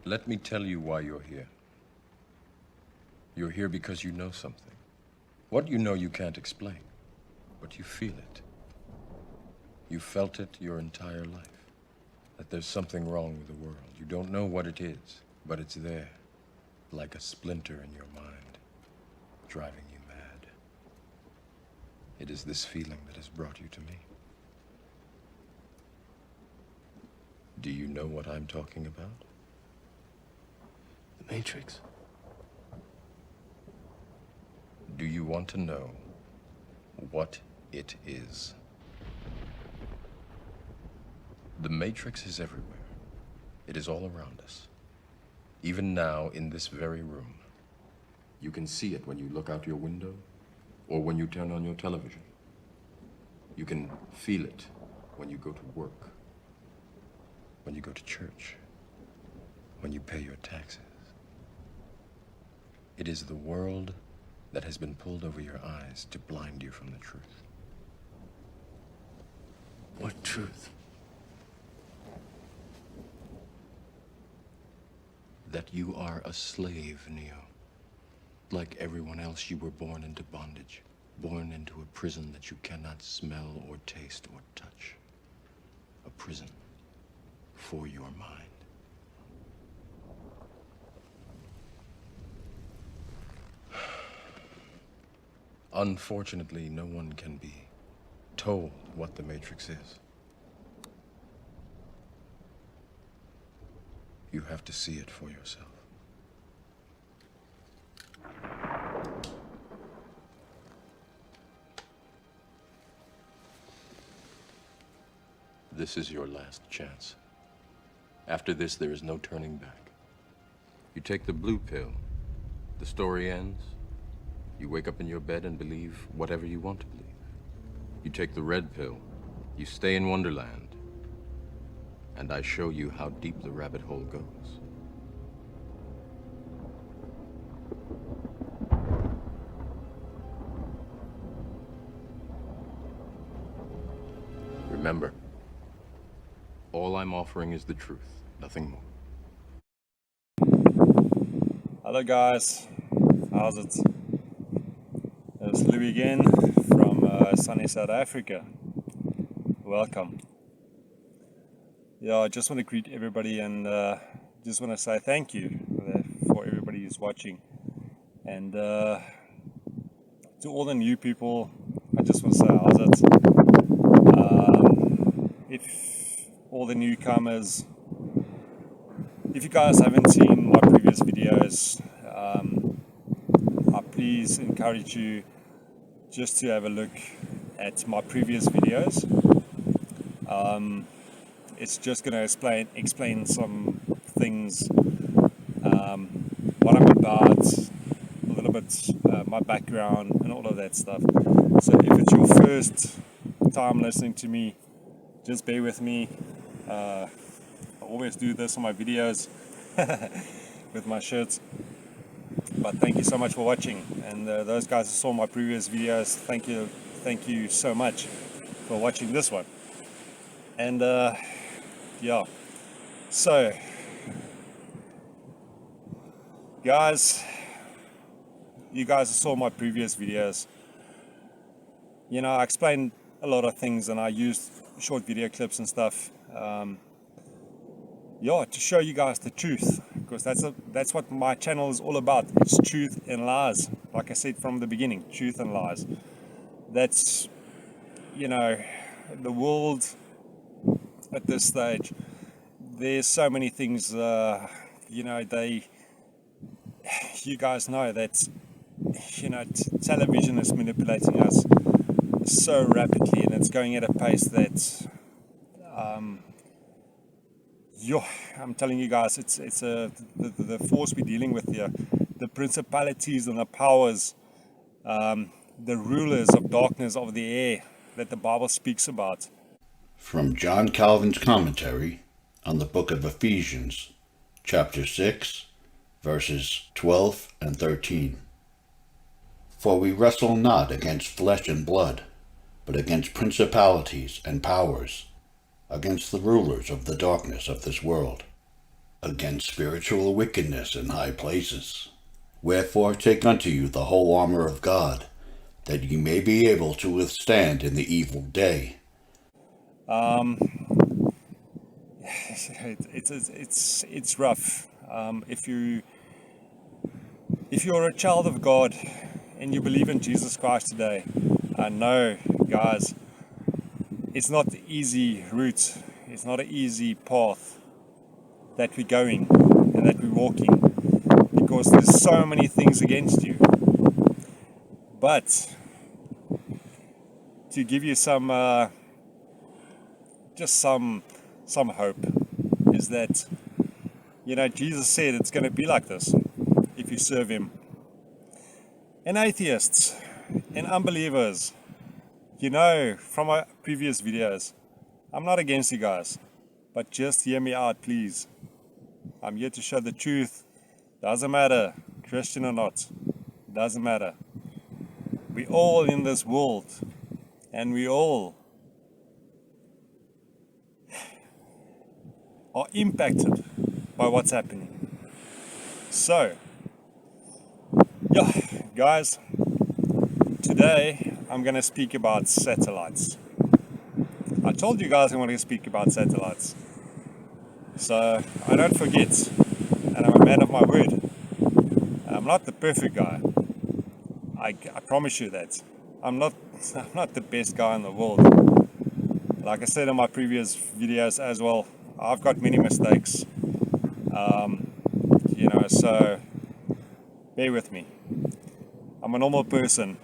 Let me tell you why you're here. You're here because you know something. What you know you can't explain, but you feel it. You felt it your entire life, that there's something wrong with the world. You don't know what it is, but it's there, like a splinter in your mind, driving you mad. It is this feeling that has brought you to me. Do you know what I'm talking about? The Matrix. Do you want to know what it is? The Matrix is everywhere. It is all around us. Even now, in this very room. You can see it when you look out your window or when you turn on your television. You can feel it when you go to work, when you go to church, when you pay your taxes. It is the world that has been pulled over your eyes to blind you from the truth. What truth? That you are a slave, Neo. Like everyone else, you were born into bondage, born into a prison that you cannot smell or taste or touch. A prison for your mind. Unfortunately, no one can be told what the Matrix is. You have to see it for yourself. This is your last chance. After this, there is no turning back. You take the blue pill, the story ends. You wake up in your bed and believe whatever you want to believe. You take the red pill, you stay in Wonderland, and I show you how deep the rabbit hole goes. Remember, all I'm offering is the truth, nothing more. Hello guys, how's it? It's Louis again from sunny South Africa. Welcome. Yeah, I just want to greet everybody and just want to say thank you for everybody who's watching. And to all the new people, I just want to say how's it? If all the newcomers, if you guys haven't seen my previous videos, I please encourage you just to have a look at my previous videos. It's just going to explain some things, what I'm about, a little bit my background and all of that stuff. So if it's your first time listening to me, just bear with me. I always do this on my videos with my shirts. But thank you so much for watching, and those guys who saw my previous videos, thank you so much for watching this one. And yeah, so guys, you guys who saw my previous videos, you know, I explained a lot of things and I used short video clips and stuff, yeah, to show you guys the truth, because that's what my channel is all about. It's truth and lies. Like I said from the beginning, truth and lies. That's, you know, the world at this stage, there's so many things, you know, you guys know that, you know, television is manipulating us so rapidly, and it's going at a pace that, I'm telling you guys, it's the force we're dealing with here, the principalities and the powers, the rulers of darkness of the air that the Bible speaks about. From John Calvin's commentary on the book of Ephesians, chapter 6, verses 12 and 13. For we wrestle not against flesh and blood, but against principalities and powers, against the rulers of the darkness of this world, against spiritual wickedness in high places. Wherefore take unto you the whole armor of God, that ye may be able to withstand in the evil day. It's rough. If you're a child of God and you believe in Jesus Christ today, I know, guys, it's not the easy route. It's not an easy path that we're going and that we're walking, because there's so many things against you. But to give you some hope is that, Jesus said it's going to be like this if you serve him. And atheists and unbelievers, from my previous videos, I'm not against you guys, but just hear me out, please. I'm here to show the truth. Doesn't matter, Christian or not, doesn't matter. We all in this world, and we all are impacted by what's happening. So, guys, today I'm going to speak about satellites. I told you guys I want to speak about satellites, so I don't forget, and I'm a man of my word. I'm not the perfect guy. I promise you that. I'm not the best guy in the world. Like I said in my previous videos as well, I've got many mistakes. So bear with me. I'm a normal person,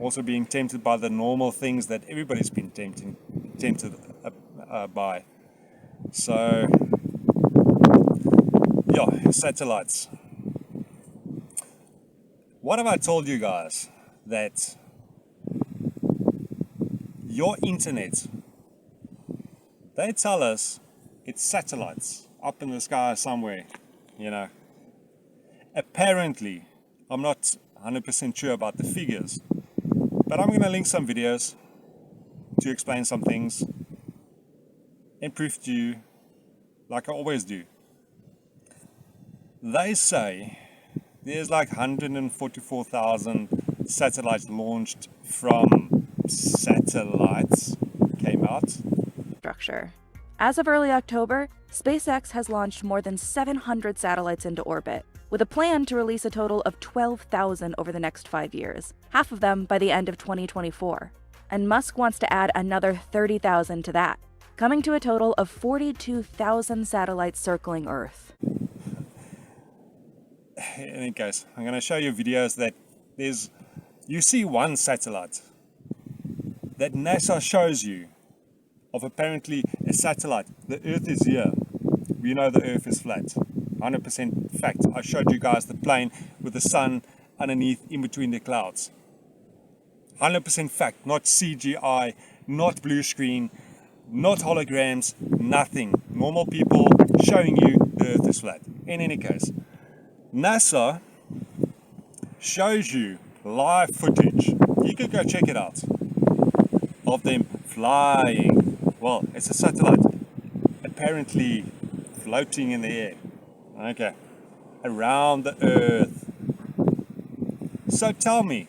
also being tempted by the normal things that everybody's been tempted by. So, satellites. What have I told you guys? That your internet, they tell us it's satellites up in the sky somewhere, Apparently, I'm not 100% sure about the figures, but I'm going to link some videos to explain some things and prove to you, like I always do. They say there's like 144,000 satellites launched from satellites came out. Structure. As of early October, SpaceX has launched more than 700 satellites into orbit, with a plan to release a total of 12,000 over the next 5 years, half of them by the end of 2024. And Musk wants to add another 30,000 to that, coming to a total of 42,000 satellites circling Earth. In any case, I'm going to show you videos that you see one satellite that NASA shows you of apparently a satellite. The Earth is here. We know the Earth is flat. 100% fact. I showed you guys the plane with the sun underneath in between the clouds. 100% fact, not CGI, not blue screen, not holograms, nothing. Normal people showing you the Earth is flat. In any case, NASA shows you live footage. You could go check it out of them flying. Well, it's a satellite apparently floating in the air. Okay, around the Earth. So tell me,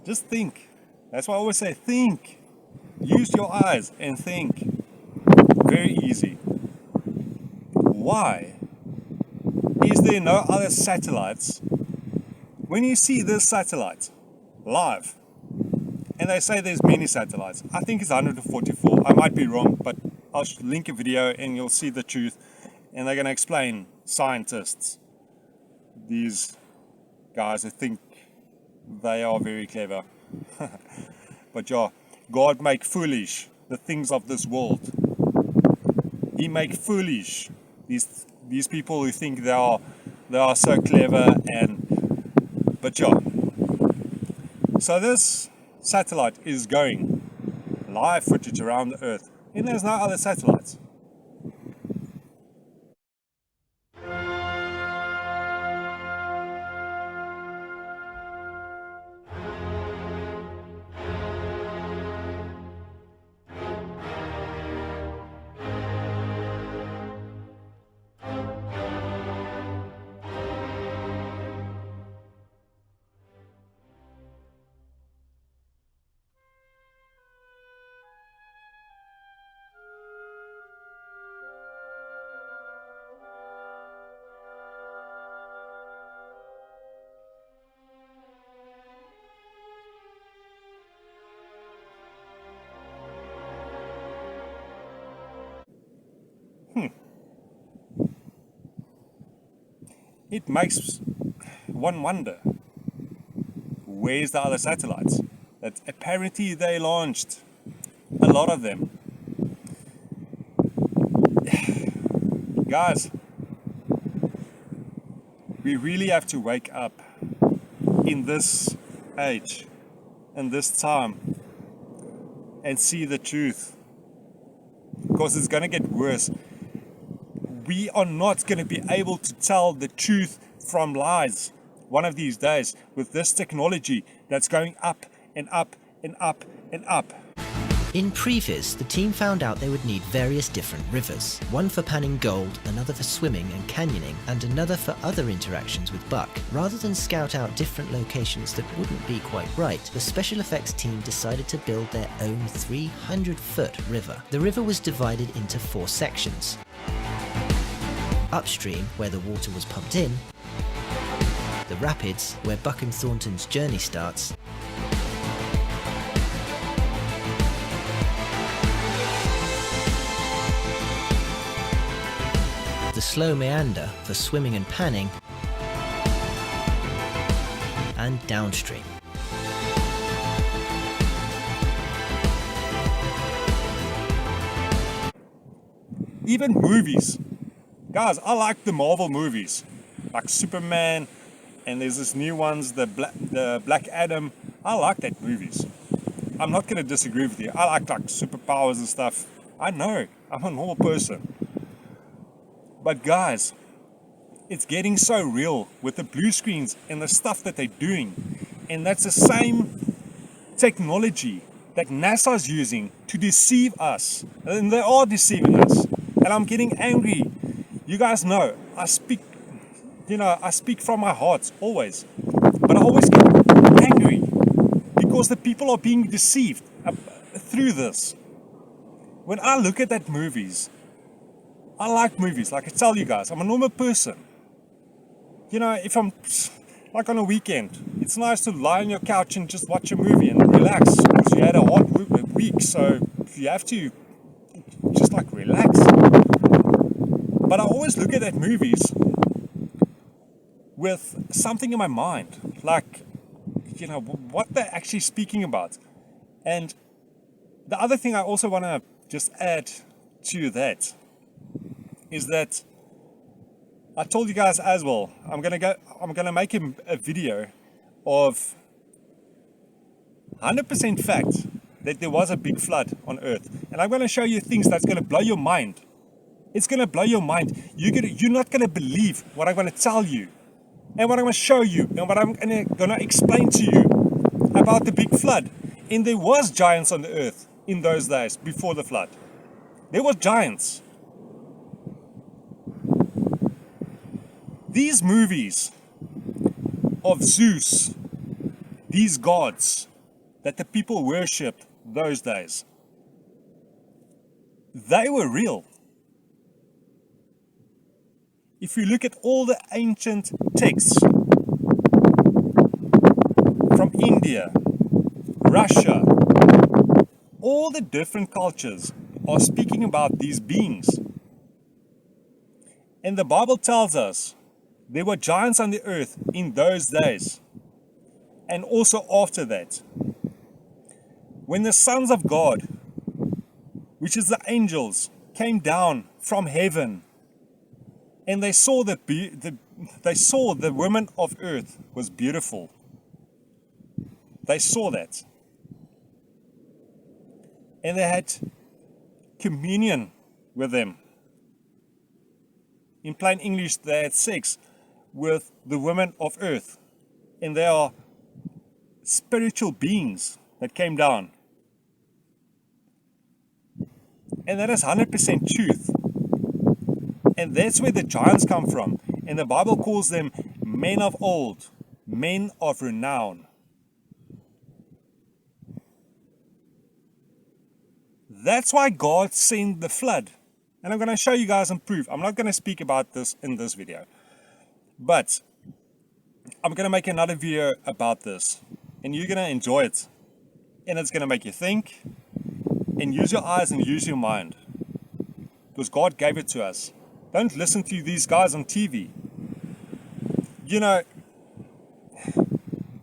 just think. That's why I always say think. Use your eyes and think. Very easy. Why is there no other satellites when you see this satellite live? And they say there's many satellites. I think it's 144. I might be wrong, but I'll link a video and you'll see the truth. And they're going to explain, scientists, these guys who think they are very clever. But God make foolish the things of this world. He make foolish these people who think they are so clever. So this satellite is going live footage around the Earth, and there's no other satellites. it makes one wonder, where's the other satellites that apparently they launched? A lot of them. Guys, we really have to wake up in this age and this time and see the truth, because it's going to get worse. We are not going to be able to tell the truth from lies one of these days with this technology that's going up and up and up and up. In Previs, the team found out they would need various different rivers, one for panning gold, another for swimming and canyoning, and another for other interactions with Buck. Rather than scout out different locations that wouldn't be quite right, the special effects team decided to build their own 300-foot river. The river was divided into 4 sections. Upstream, where the water was pumped in, the rapids, where Buck and Thornton's journey starts, the slow meander for swimming and panning, and downstream. Even movies. Guys, I like the Marvel movies, like Superman, and there's this new ones, the Black Adam. I like that movies. I'm not going to disagree with you. I like superpowers and stuff. I know, I'm a normal person. But guys, it's getting so real with the blue screens and the stuff that they're doing. And that's the same technology that NASA's using to deceive us. And they are deceiving us. And I'm getting angry. You guys know, I speak from my heart, always. But I always get angry because the people are being deceived through this. When I look at that movies, I like movies, like I tell you guys, I'm a normal person. You know, if I'm like on a weekend, it's nice to lie on your couch and just watch a movie and relax, because you had a hard week, so you have to just like relax. But I always look at movies with something in my mind, like, you know, what they're actually speaking about. And the other thing I also want to just add to that is that I told you guys as well, I'm gonna make a video of 100% fact that there was a big flood on Earth, and I'm gonna show you things that's gonna blow your mind. It's gonna blow your mind. You're not gonna believe what I'm gonna tell you, and what I'm gonna show you, and what I'm gonna explain to you about the big flood. And there was giants on the Earth in those days before the flood. There were giants. These movies of Zeus, these gods that the people worshipped those days, they were real. If you look at all the ancient texts from India, Russia, all the different cultures are speaking about these beings. And the Bible tells us there were giants on the earth in those days, and also after that. When the sons of God, which is the angels, came down from heaven, and they saw the woman of earth was beautiful. They saw that. And they had communion with them. In plain English, they had sex with the women of earth, and they are spiritual beings that came down, and that is 100% truth. And that's where the giants come from, and the Bible calls them men of old, men of renown. That's why God sent the flood, and I'm going to show you guys some proof. I'm not going to speak about this in this video, but I'm going to make another video about this, and you're going to enjoy it, and it's going to make you think and use your eyes and use your mind, because God gave it to us. Don't listen to these guys on TV. you know,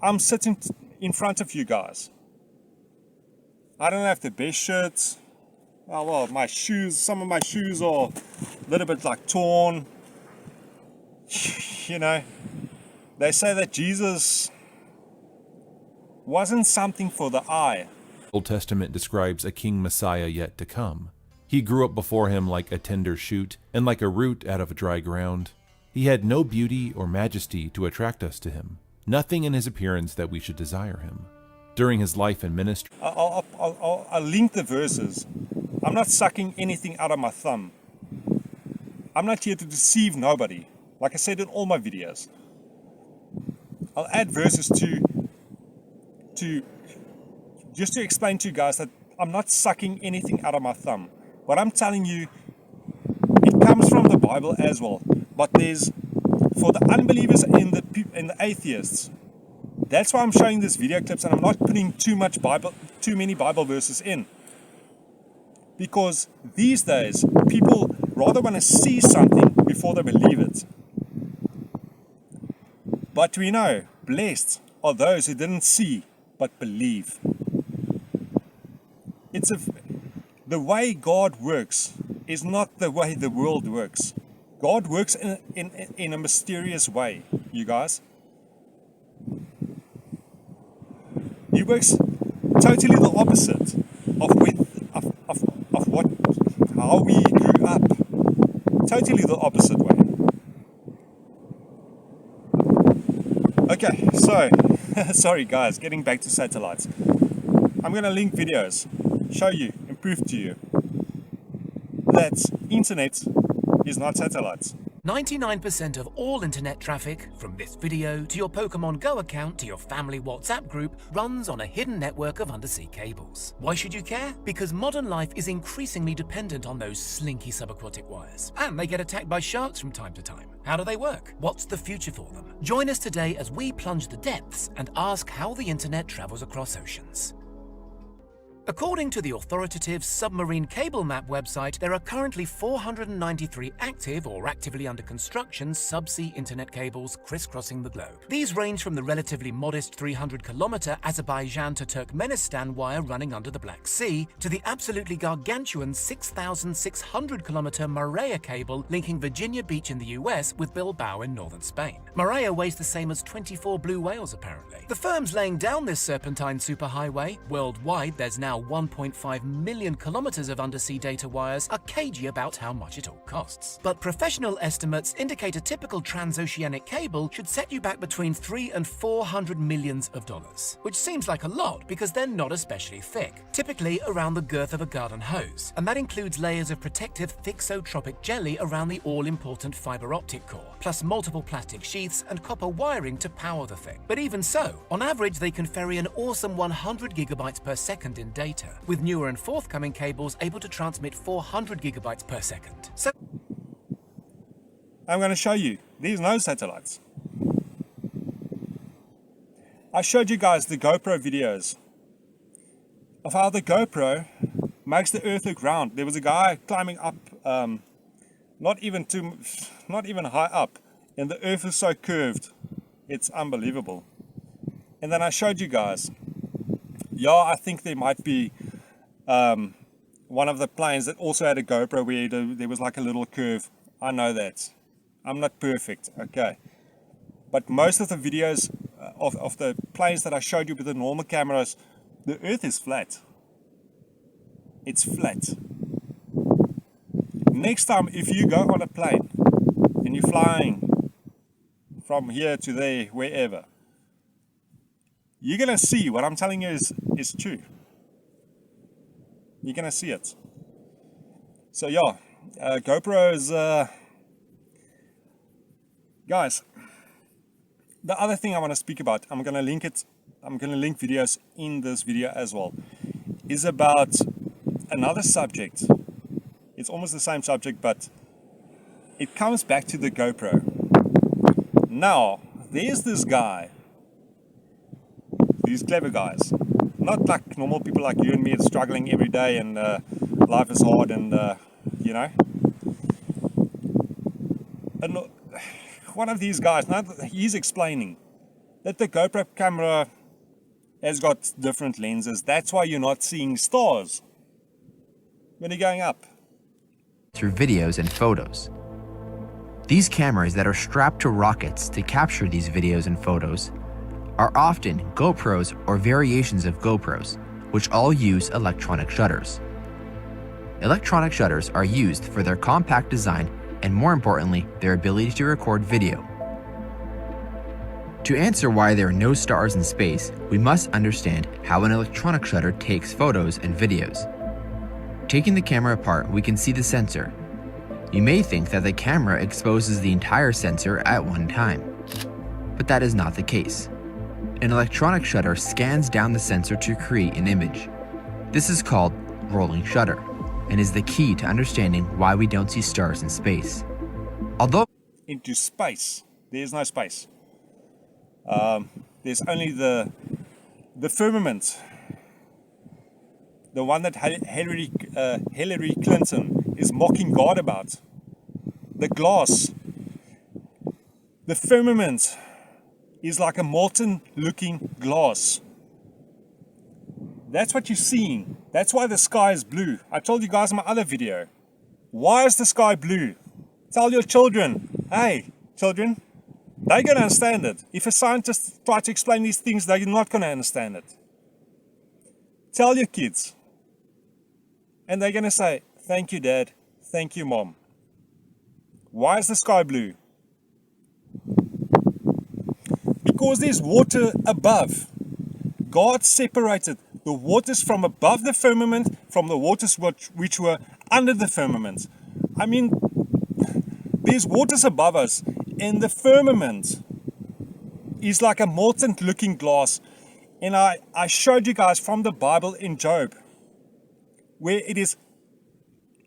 I'm sitting in front of you guys. I don't have the best shirts. Oh, well, my shoes, some of my shoes are a little bit like torn. You know, they say that Jesus wasn't something for the eye. Old Testament describes a king Messiah yet to come. He grew up before him like a tender shoot and like a root out of dry ground. He had no beauty or majesty to attract us to him, nothing in his appearance that we should desire him. During his life and ministry, I'll link the verses. I'm not sucking anything out of my thumb. I'm not here to deceive nobody, like I said in all my videos. I'll add verses to just to explain to you guys that I'm not sucking anything out of my thumb. What I'm telling you, it comes from the Bible as well. But there's, for the unbelievers and the atheists, that's why I'm showing these video clips and I'm not putting too many Bible verses in. Because these days, people rather want to see something before they believe it. But we know, blessed are those who didn't see but believe. The way God works is not the way the world works. God works in a mysterious way, you guys. He works totally the opposite of how we grew up. Totally the opposite way. Okay, so sorry guys, getting back to satellites. I'm gonna link videos, show you and prove to you that internet is not satellites. 99% of all internet traffic, from this video to your Pokemon Go account to your family WhatsApp group, runs on a hidden network of undersea cables. Why should you care? Because modern life is increasingly dependent on those slinky subaquatic wires. And they get attacked by sharks from time to time. How do they work? What's the future for them? Join us today as we plunge the depths and ask how the internet travels across oceans. According to the authoritative Submarine Cable Map website, there are currently 493 active or actively under construction subsea internet cables crisscrossing the globe. These range from the relatively modest 300-kilometer Azerbaijan to Turkmenistan wire running under the Black Sea to the absolutely gargantuan 6,600-kilometer Marea cable linking Virginia Beach in the US with Bilbao in northern Spain. Marea weighs the same as 24 blue whales, apparently. The firms laying down this serpentine superhighway, worldwide there's now 1.5 million kilometers of undersea data wires, are cagey about how much it all costs. But professional estimates indicate a typical transoceanic cable should set you back between $300 and $400 million, which seems like a lot because they're not especially thick, typically around the girth of a garden hose, and that includes layers of protective thixotropic jelly around the all-important fiber optic core, plus multiple plastic sheaths and copper wiring to power the thing. But even so, on average they can ferry an awesome 100 gigabytes per second in data, with newer and forthcoming cables able to transmit 400 gigabytes per second. So I'm going to show you. These are no satellites. I showed you guys the GoPro videos of how the GoPro makes the earth look round. There was a guy climbing up, not even high up, and the earth is so curved. It's unbelievable. And then I showed you guys, yeah, I think there might be one of the planes that also had a GoPro where there was like a little curve. I know that. I'm not perfect, okay. But most of the videos of the planes that I showed you with the normal cameras, the earth is flat. It's flat. Next time, if you go on a plane and you're flying from here to there, wherever, you're going to see what I'm telling you is true. You're going to see it. So yeah, GoPro is... guys, the other thing I want to speak about, I'm going to link videos in this video as well, is about another subject. It's almost the same subject, but it comes back to the GoPro. Now, there's this guy, these clever guys, not like normal people like you and me, struggling every day and life is hard and, you know. And one of these guys, now he's explaining that the GoPro camera has got different lenses. That's why you're not seeing stars when you're going up. Through videos and photos. These cameras that are strapped to rockets to capture these videos and photos are often GoPros or variations of GoPros, which all use electronic shutters. Electronic shutters are used for their compact design and, more importantly, their ability to record video. To answer why there are no stars in space, we must understand how an electronic shutter takes photos and videos. Taking the camera apart, we can see the sensor. You may think that the camera exposes the entire sensor at one time, but that is not the case. An electronic shutter scans down the sensor to create an image. This is called rolling shutter, and is the key to understanding why we don't see stars in space. Although Into space, there's no space. There's only the firmament, the one that Hillary Clinton is mocking God about. The glass, the firmament is like a molten looking glass. That's what you're seeing. That's why the sky is blue. I told you guys in my other video. Why is the sky blue? Tell your children. Hey, children, they're going to understand it. If a scientist tries to explain these things, they're not going to understand it. Tell your kids. And they're going to say, thank you, Dad. Thank you, Mom. Why is the sky blue? Because there's water above. God separated the waters from above the firmament from the waters which were under the firmament. I mean, there's waters above us, and the firmament is like a molten looking glass. And I showed you guys from the Bible in Job, where it is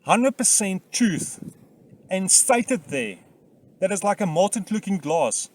100% truth and stated there that it's like a molten looking glass.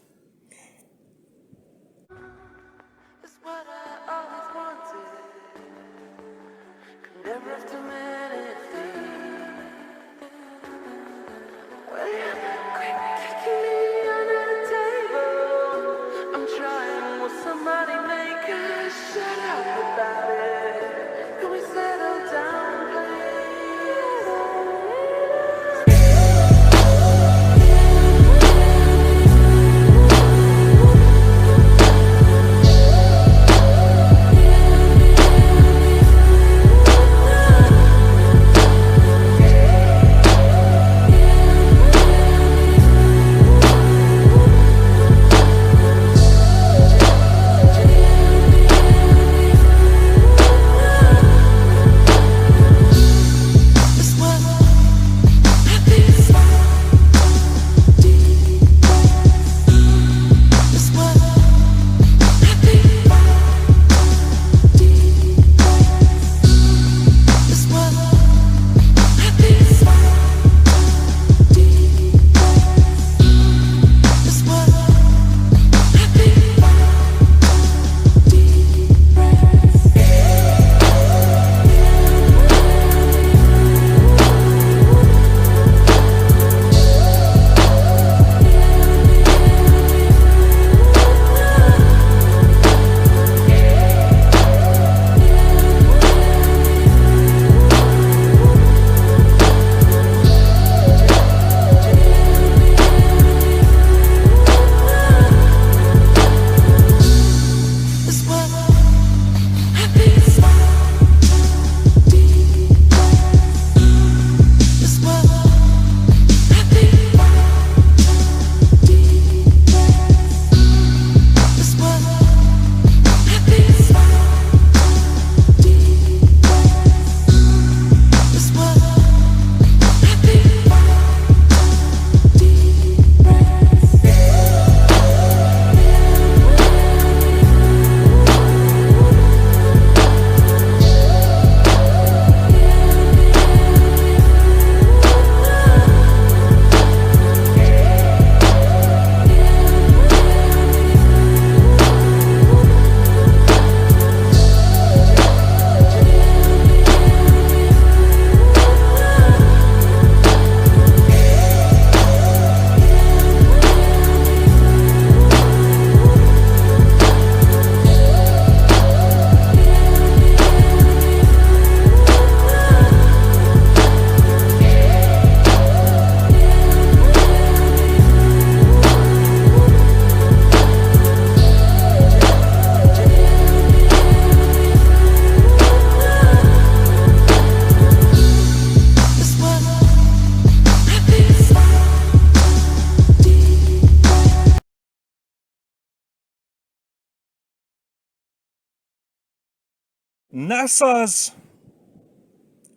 NASA's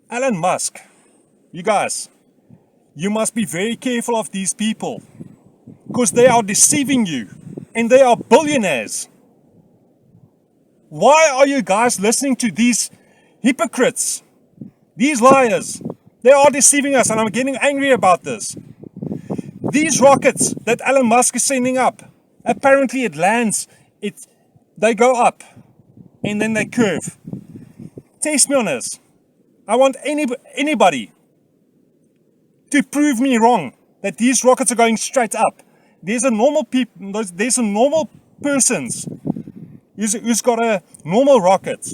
Elon Musk, you guys, you must be very careful of these people, because they are deceiving you, and they are billionaires. Why are you guys listening to these hypocrites, these liars? They are deceiving us, and I'm getting angry about this. These rockets that Elon Musk is sending up, apparently it lands, they go up, and then they curve. Test me on this. I want anybody to prove me wrong that these rockets are going straight up. There's a normal persons who's got a normal rocket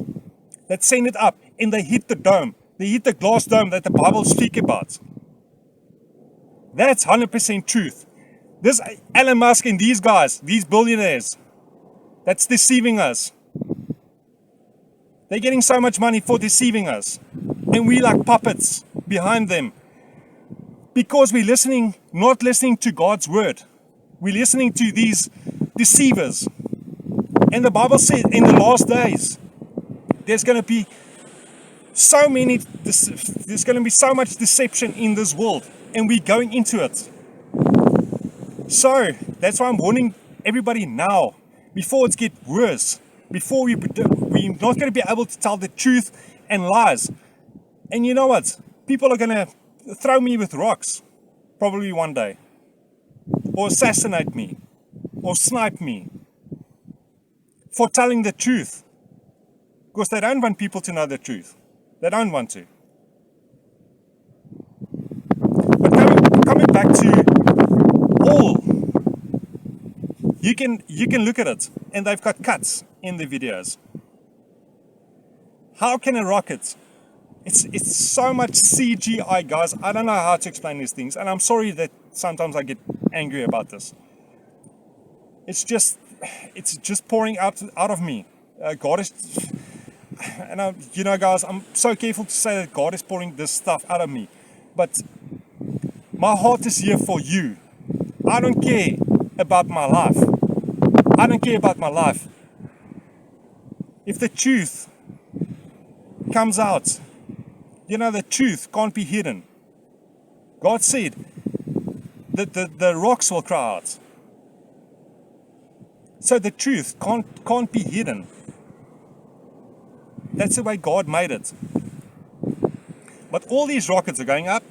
that send it up, and they hit the dome. They hit the glass dome that the Bible speaks about. That's 100% truth. This Elon Musk and these guys, these billionaires, that's deceiving us. They're getting so much money for deceiving us. And we like puppets behind them. Because we're not listening to God's word. We're listening to these deceivers. And the Bible said in the last days, there's going to be so much deception in this world. And we're going into it. So, that's why I'm warning everybody now, before it gets worse. Before we're not going to be able to tell the truth and lies. And you know what? People are going to throw me with rocks, probably one day. Or assassinate me. Or snipe me. For telling the truth. Because they don't want people to know the truth. They don't want to. But coming back to all, you can look at it, and they've got cuts in the videos. How can a rocket? It's so much CGI, guys. I don't know how to explain these things, and I'm sorry that sometimes I get angry about this. It's just pouring out of me. God is, and guys, I'm so careful to say that God is pouring this stuff out of me, but my heart is here for you. I don't care about my life. I don't care about my life. If the truth comes out, the truth can't be hidden. God said that the rocks will cry out. So the truth can't be hidden. That's the way God made it. But all these rockets are going up,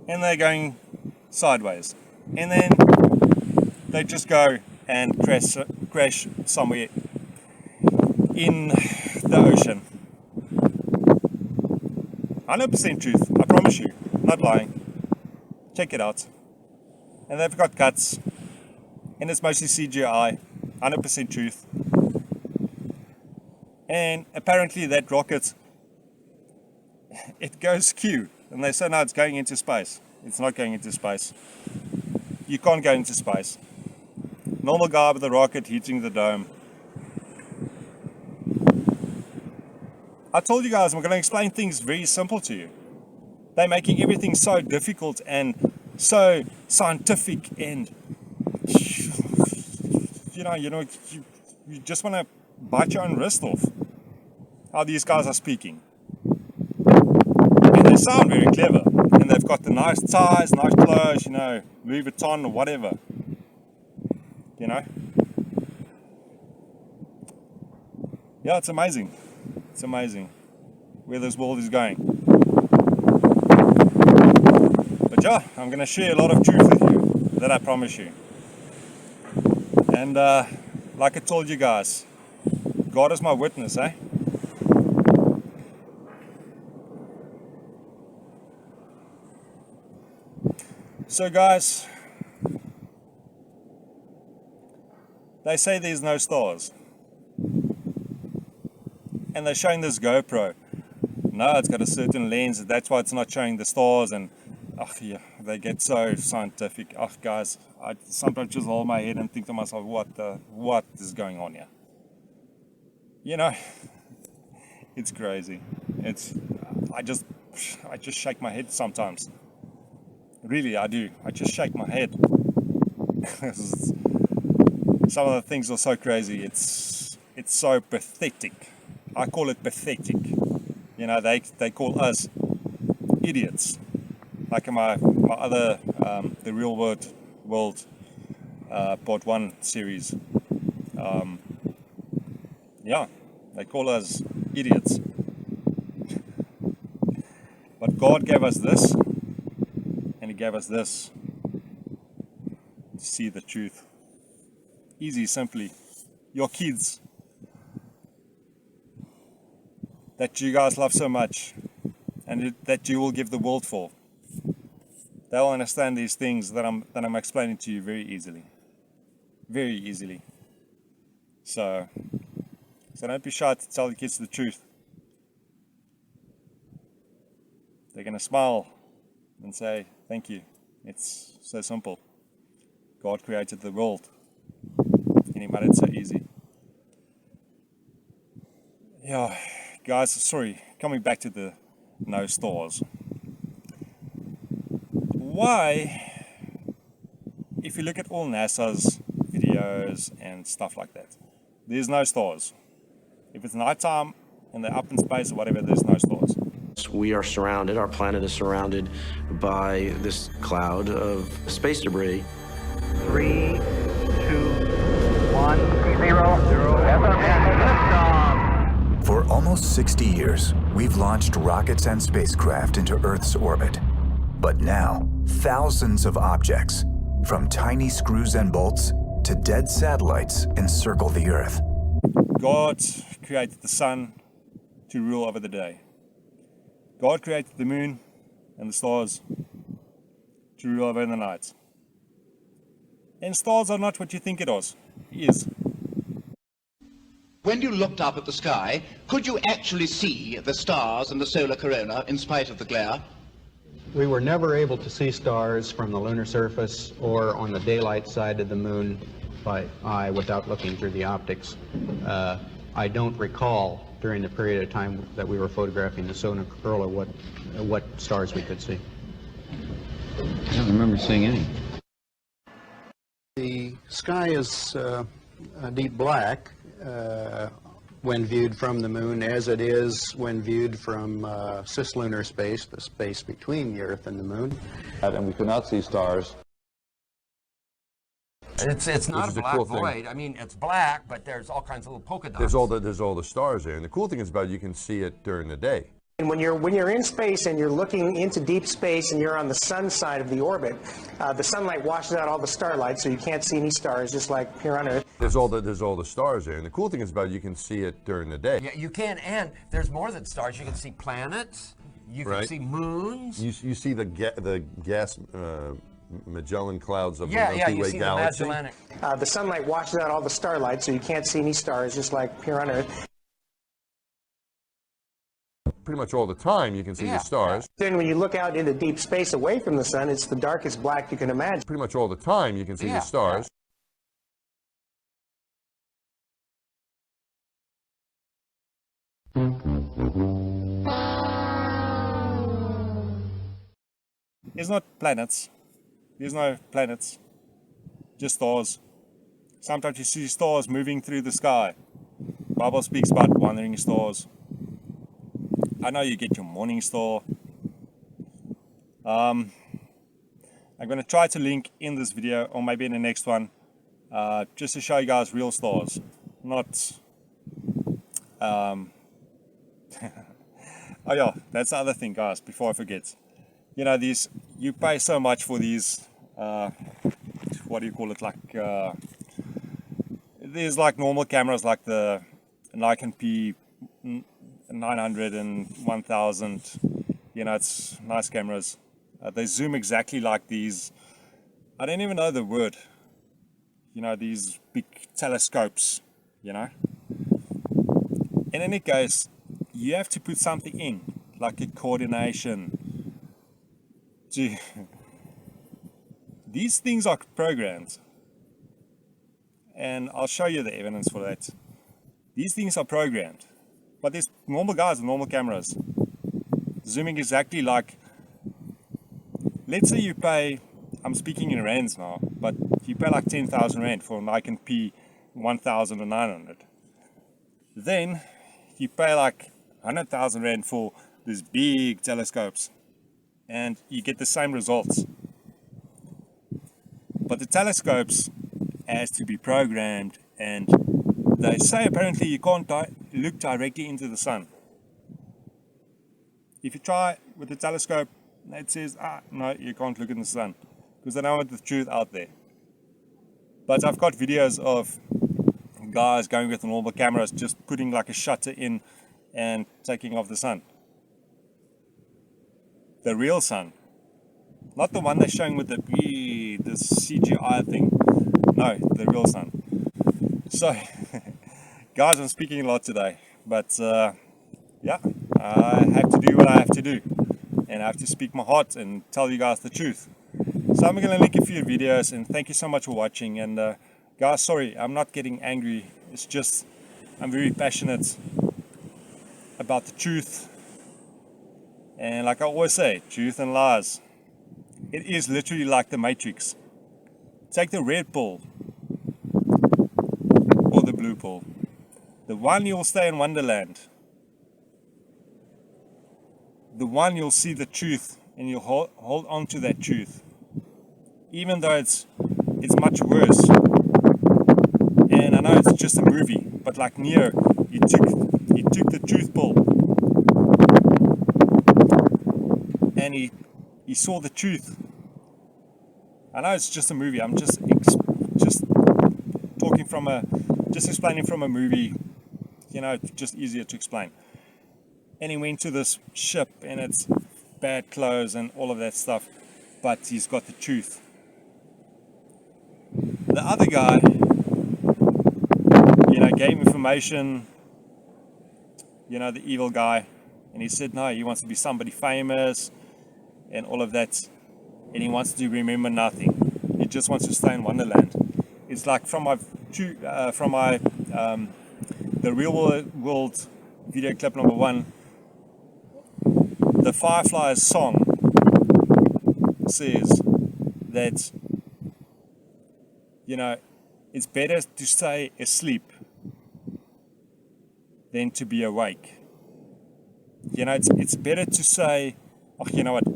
and they're going sideways. And then they just go and crash somewhere in the ocean. 100% truth, I promise you, not lying. Check it out. And they've got cuts, and it's mostly CGI, 100% truth. And apparently that rocket, it goes skew, and they say no, it's going into space. It's not going into space. You can't go into space. Normal guy with a rocket hitting the dome. I told you guys I'm going to explain things very simple to you. They're making everything so difficult and so scientific, and you just want to bite your own wrist off. How these guys are speaking. And they sound very clever. And they've got the nice ties, nice clothes, Louis Vuitton or whatever. Yeah, it's amazing. It's amazing where this world is going. But yeah, I'm going to share a lot of truth with you. That I promise you. And like I told you guys, God is my witness, eh? So guys, they say there's no stars. And they're showing this GoPro. No, it's got a certain lens, that's why it's not showing the stars, and they get so scientific. Guys, I sometimes just hold my head and think to myself, what is going on here? It's crazy. I just shake my head sometimes. Really, I do. I just shake my head. Some of the things are so crazy. It's so pathetic. I call it pathetic. You know, they call us idiots. Like in my other, the Real World Part 1 series. Yeah, they call us idiots. But God gave us this, and He gave us this to see the truth. Easy, simply. Your kids that you guys love so much, and that you will give the world for. They'll understand these things that I'm explaining to you very easily. Very easily. So don't be shy to tell the kids the truth. They're going to smile and say, thank you. It's so simple. God created the world, and He made it so easy. Yeah, guys, sorry, coming back to the no stars. Why, if you look at all NASA's videos and stuff like that, there's no stars. If it's nighttime and they're up in space or whatever, there's no stars. We are surrounded, our planet is surrounded by this cloud of space debris. 3, 2, 1, 0. Liftoff. For almost 60 years, we've launched rockets and spacecraft into Earth's orbit. But now, thousands of objects, from tiny screws and bolts to dead satellites, encircle the Earth. God created the sun to rule over the day. God created the moon and the stars to rule over the night. And stars are not what you think it is. When you looked up at the sky, could you actually see the stars and the solar corona in spite of the glare? We were never able to see stars from the lunar surface or on the daylight side of the moon by eye without looking through the optics. I don't recall during the period of time that we were photographing the solar corona what stars we could see. I don't remember seeing any. The sky is a deep black when viewed from the moon, as it is when viewed from cislunar space, the space between the Earth and the moon. And we could not see stars. It's not a black void. I mean, it's black, but there's all kinds of little polka dots. There's all the stars there, and the cool thing is about it, you can see it during the day. And when you're in space and you're looking into deep space and you're on the sun side of the orbit, the sunlight washes out all the starlight, so you can't see any stars, just like here on Earth. There's all the stars there, and the cool thing is about it, you can see it during the day. Yeah, you can, and there's more than stars. You can see planets. You can see moons. You see the gas. Magellan clouds of the Milky Way galaxy. The sunlight washes out all the starlight, so you can't see any stars, just like here on Earth. Pretty much all the time you can see the stars. Then when you look out into deep space away from the sun, it's the darkest black you can imagine. Pretty much all the time you can see the stars. There's not planets. There's no planets, just stars. Sometimes you see stars moving through the sky. The Bible speaks about wandering stars. I know you get your morning star. I'm going to try to link in this video, or maybe in the next one, just to show you guys real stars. Not... oh yeah, that's the other thing, guys, before I forget. You know, these, you pay so much for these, what do you call it, like, there's like normal cameras like the Nikon P900 and 1000, you know, it's nice cameras. They zoom exactly like these, I don't even know the word, you know, these big telescopes, you know. In any case, you have to put something in, like a coordination. These things are programmed, and I'll show you the evidence for that. These things are programmed, but there's normal guys with normal cameras zooming exactly like, let's say you pay, I'm speaking in rands now, but you pay like 10,000 rand for a Nikon P1000 or 900. Then you pay like 100,000 Rand for these big telescopes and you get the same results. But the telescopes has to be programmed, and they say apparently you can't look directly into the sun. If you try with the telescope, it says, no, you can't look in the sun, because they don't want the truth out there. But I've got videos of guys going with normal cameras, just putting like a shutter in and taking off the sun. The real sun. Not the one they're showing with the CGI thing. No, the real sun. So, guys, I'm speaking a lot today. But, yeah, I have to do what I have to do. And I have to speak my heart and tell you guys the truth. So I'm going to link a few videos, and thank you so much for watching. And guys, sorry, I'm not getting angry. It's just, I'm very passionate about the truth. And like I always say, truth and lies. It is literally like the Matrix. Take the red pill or the blue pill. The one you'll stay in Wonderland. The one you'll see the truth and you'll hold on to that truth. Even though it's much worse. And I know it's just a movie, but like Neo, he took the truth pill. And he saw the truth. I know it's just a movie. I'm just talking just explaining from a movie. You know, it's just easier to explain. And he went to this ship, and it's bad clothes and all of that stuff, but he's got the truth. The other guy, you know, gave information. You know, the evil guy, and he said no, he wants to be somebody famous and all of that, and he wants to remember nothing. He just wants to stay in Wonderland. It's like from my the real world video clip number 1. The Fireflies song says that, you know, it's better to stay asleep than to be awake. You know, it's better to say, oh, you know what,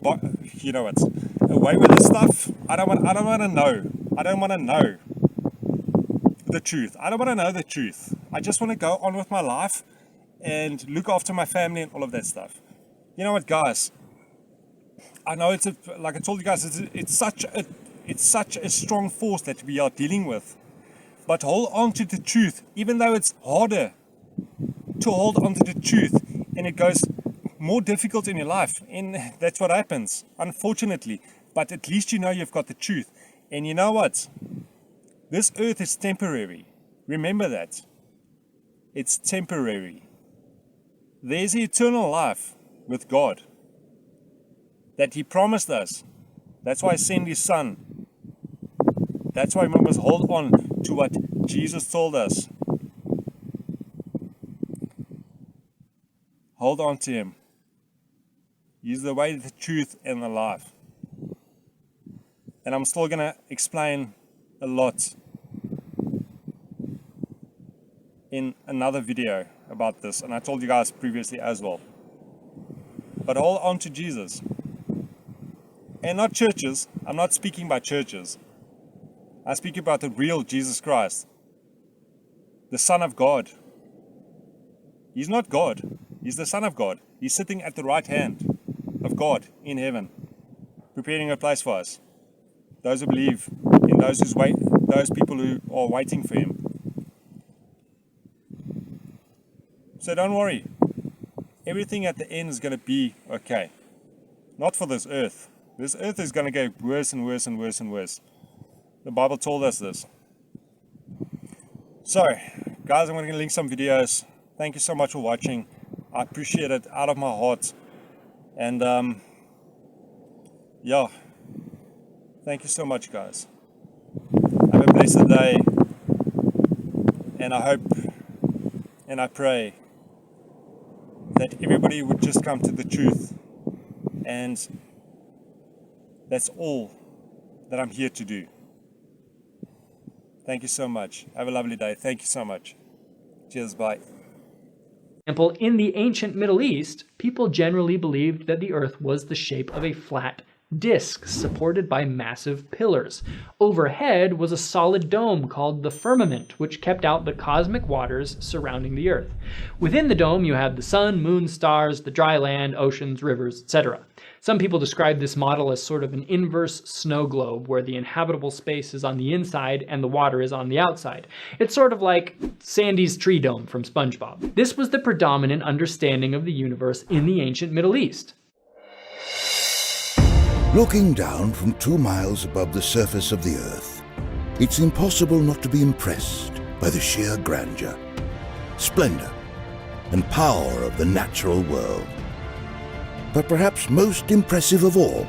away with this stuff. I don't want to know. I don't want to know the truth. I don't want to know the truth. I just want to go on with my life and look after my family and all of that stuff. You know what, guys? I know like I told you guys, it's such a strong force that we are dealing with. But hold on to the truth, even though it's harder to hold on to the truth, and it goes more difficult in your life, and that's what happens, unfortunately. But at least you know you've got the truth. And you know what? This earth is temporary. Remember that. It's temporary. There's eternal life with God that He promised us. That's why He sent His Son. That's why we must hold on to what Jesus told us. Hold on to Him. He's the way, the truth, and the life. And I'm still going to explain a lot in another video about this. And I told you guys previously as well. But hold on to Jesus. And not churches. I'm not speaking about churches. I speak about the real Jesus Christ. The Son of God. He's not God. He's the Son of God. He's sitting at the right hand of God in heaven, preparing a place for us. Those who believe, and those people who are waiting for Him. So don't worry. Everything at the end is going to be okay. Not for this earth. This earth is going to get worse and worse and worse and worse. The Bible told us this. So, guys, I'm going to link some videos. Thank you so much for watching. I appreciate it out of my heart. And, yeah. Thank you so much, guys. Have a blessed day. And I hope and I pray that everybody would just come to the truth. And that's all that I'm here to do. Thank you so much. Have a lovely day. Thank you so much. Cheers. Bye. example, in the ancient Middle East, people generally believed that the Earth was the shape of a flat disk supported by massive pillars. Overhead was a solid dome called the firmament, which kept out the cosmic waters surrounding the Earth. Within the dome, you had the sun, moon, stars, the dry land, oceans, rivers, etc. Some people describe this model as sort of an inverse snow globe, where the inhabitable space is on the inside and the water is on the outside. It's sort of like Sandy's tree dome from SpongeBob. This was the predominant understanding of the universe in the ancient Middle East. Looking down from 2 miles above the surface of the Earth, it's impossible not to be impressed by the sheer grandeur, splendor, and power of the natural world. But perhaps most impressive of all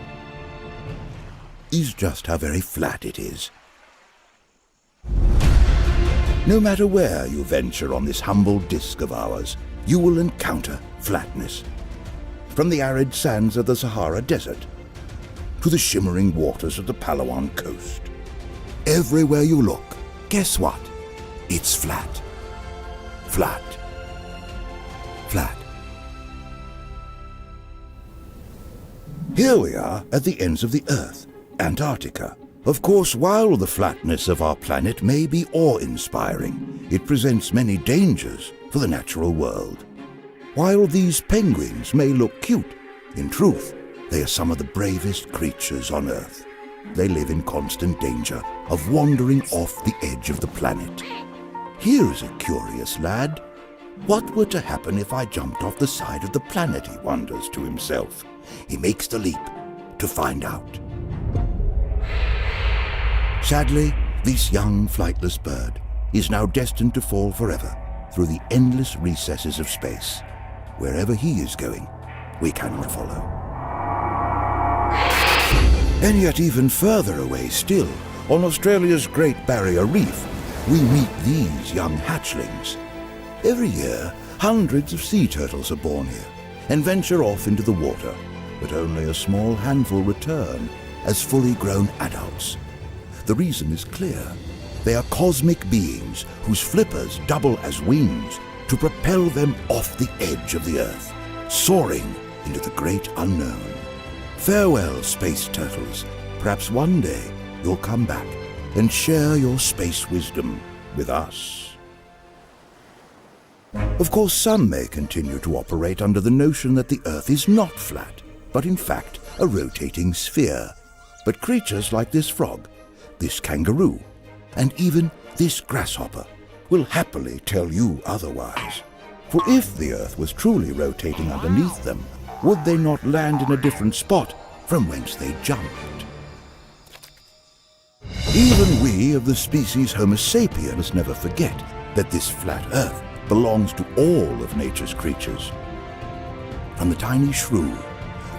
is just how very flat it is. No matter where you venture on this humble disk of ours, you will encounter flatness. From the arid sands of the Sahara Desert to the shimmering waters of the Palawan coast. Everywhere you look, guess what? It's flat. Flat. Flat. Here we are at the ends of the Earth, Antarctica. Of course, while the flatness of our planet may be awe-inspiring, it presents many dangers for the natural world. While these penguins may look cute, in truth, they are some of the bravest creatures on Earth. They live in constant danger of wandering off the edge of the planet. Here is a curious lad. What were to happen if I jumped off the side of the planet, he wonders to himself. He makes the leap to find out. Sadly, this young flightless bird is now destined to fall forever through the endless recesses of space. Wherever he is going, we cannot follow. And yet even further away still, on Australia's Great Barrier Reef, we meet these young hatchlings. Every year, hundreds of sea turtles are born here and venture off into the water, but only a small handful return as fully grown adults. The reason is clear. They are cosmic beings whose flippers double as wings to propel them off the edge of the Earth, soaring into the great unknown. Farewell, space turtles. Perhaps one day you'll come back and share your space wisdom with us. Of course, some may continue to operate under the notion that the Earth is not flat, but in fact a rotating sphere. But creatures like this frog, this kangaroo, and even this grasshopper will happily tell you otherwise. For if the Earth was truly rotating underneath them, would they not land in a different spot from whence they jumped? Even we of the species Homo sapiens must never forget that this flat Earth belongs to all of nature's creatures, from the tiny shrew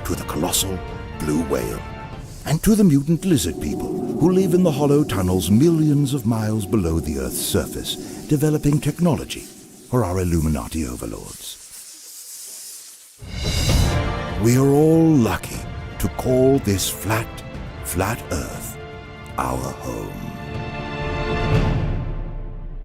to the colossal blue whale, and to the mutant lizard people who live in the hollow tunnels millions of miles below the Earth's surface, developing technology for our Illuminati overlords. We are all lucky to call this flat Earth our home.